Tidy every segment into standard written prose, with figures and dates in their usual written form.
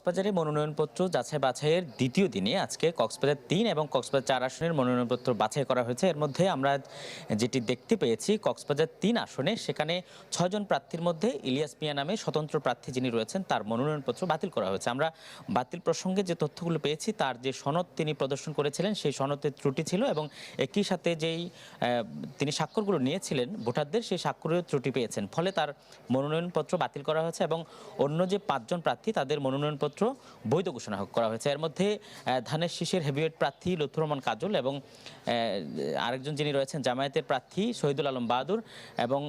কক্সবাজারে মনোনয়নপত্র যাচাই বাছাইয়ের দ্বিতীয় দিনে আজকে কক্সবাজার ৩ এবং কক্সবাজার ৪ আসনের মনোনয়নপত্র বাছাই করা হয়েছে। এর মধ্যে আমরা যেটি দেখতে পেয়েছি কক্সবাজার ৩ আসনে সেখানে ৬ জন প্রার্থীর মধ্যে ইলিয়াস মিয়া নামে স্বতন্ত্র প্রার্থী যিনি রয়েছেন তার মনোনয়নপত্র বাতিল করা হয়েছে। আমরা বাতিল প্রসঙ্গে যে তথ্যগুলো পেয়েছি তার যে সনদ তিনি প্রদর্শন করেছিলেন সেই সনদের ত্রুটি ছিল এবং একই সাথে যেই তিনি স্বাক্ষরগুলো নিয়েছিলেন ভোটারদের সেই স্বাক্ষরেও ত্রুটি পেয়েছেন, ফলে তার মনোনয়নপত্র বাতিল করা হয়েছে এবং অন্য যে ৫ জন প্রার্থী তাদের মনোনয়নপত্র বৈধ ঘোষণা করা হয়েছে। এর মধ্যে ধানের শীষের হেভিওয়েট প্রার্থী লুৎফর রহমান কাজল এবং আরেকজন যিনি রয়েছেন জামায়াতের প্রার্থী শহীদুল আলম বাহাদুর এবং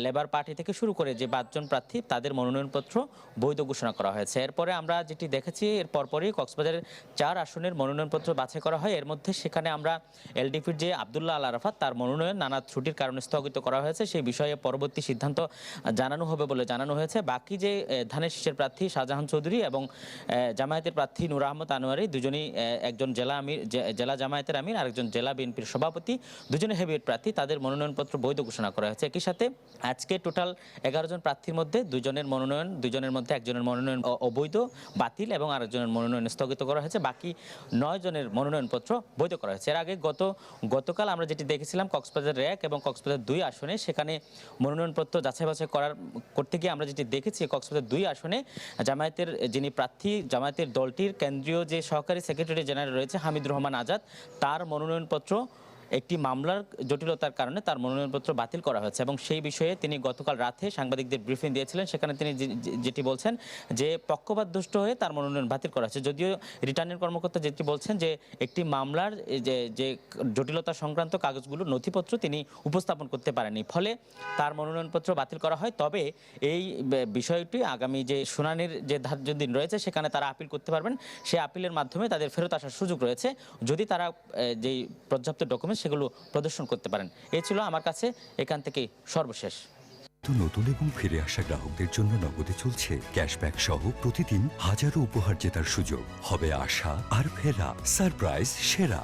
লেবার পার্টি থেকে শুরু করে যে ৫ জন প্রার্থী তাদের মনোনয়নপত্র বৈধ ঘোষণা করা হয়েছে। এরপরে আমরা যেটি দেখেছি এর পরপরই কক্সবাজারের ৪ আসনের মনোনয়নপত্র বাছাই করা হয়। এর মধ্যে সেখানে আমরা এলডিপির যে আব্দুল্লাহ আল আরাফাত তার মনোনয়ন নানা ত্রুটির কারণে স্থগিত করা হয়েছে, সেই বিষয়ে পরবর্তী সিদ্ধান্ত জানানো হবে বলে জানানো হয়েছে। বাকি যে ধানের শীষের প্রার্থী শাহজাহান চৌধুরী এবং জামায়াতের প্রার্থী নূর আহমদ আনোয়ারি দুজনেই, একজন জেলা জামায়াতের আমির আরেকজন জেলা বিএনপির সভাপতি, দুজনে হেভিওয়েট প্রার্থী, তাদের মনোনয়নপত্র বৈধ ঘোষণা করা হয়েছে। একই সাথে আজকে টোটাল ১১ জন প্রার্থীর মধ্যে দুজনের মধ্যে একজনের মনোনয়ন অবৈধ বাতিল এবং আরেকজনের মনোনয়ন স্থগিত করা হয়েছে। বাকি ৯ জনের মনোনয়নপত্র বৈধ করা হয়েছে। এর আগে গতকাল আমরা যেটি দেখেছিলাম কক্সবাজার ১ এবং কক্সবাজার ২ আসনে সেখানে মনোনয়নপত্র যাচাই বাছাই করতে গিয়ে আমরা যেটি দেখেছি কক্সবাজার ২ আসনে জামায়াতের যিনি প্রার্থী, জামায়াতের দলটির কেন্দ্রীয় যে সহকারী সেক্রেটারি জেনারেল রয়েছে হামিদুর রহমান আজাদ, তার মনোনয়নপত্র একটি মামলার জটিলতার কারণে তার মনোনয়নপত্র বাতিল করা হয়েছে এবং সেই বিষয়ে তিনি গতকাল রাতে সাংবাদিকদের ব্রিফিং দিয়েছিলেন। সেখানে তিনি যেটি বলছেন যে পক্ষপাতদুষ্ট হয়ে তার মনোনয়ন বাতিল করা হয়েছে। যদিও রিটার্নিং কর্মকর্তা যেটি বলছেন যে একটি মামলার যে জটিলতা সংক্রান্ত কাগজগুলো নথিপত্র তিনি উপস্থাপন করতে পারেননি, ফলে তার মনোনয়নপত্র বাতিল করা হয়। তবে এই বিষয়টি আগামী যে শুনানির যে ধার্য দিন রয়েছে সেখানে তারা আপিল করতে পারবেন। সেই আপিলের মাধ্যমে তাদের ফেরত আসার সুযোগ রয়েছে যদি তারা যেই পর্যাপ্ত ডকুমেন্ট সেগুলো প্রদর্শন করতে পারেন। এই ছিল আমার কাছে এখান থেকে সর্বশেষ। নতুন এবং ফিরে আসা গ্রাহকদের জন্য নগদে চলছে ক্যাশব্যাক সহ প্রতিদিন হাজারো উপহার জেতার সুযোগ। হবে আশা আর ফেরা, সারপ্রাইজ সেরা।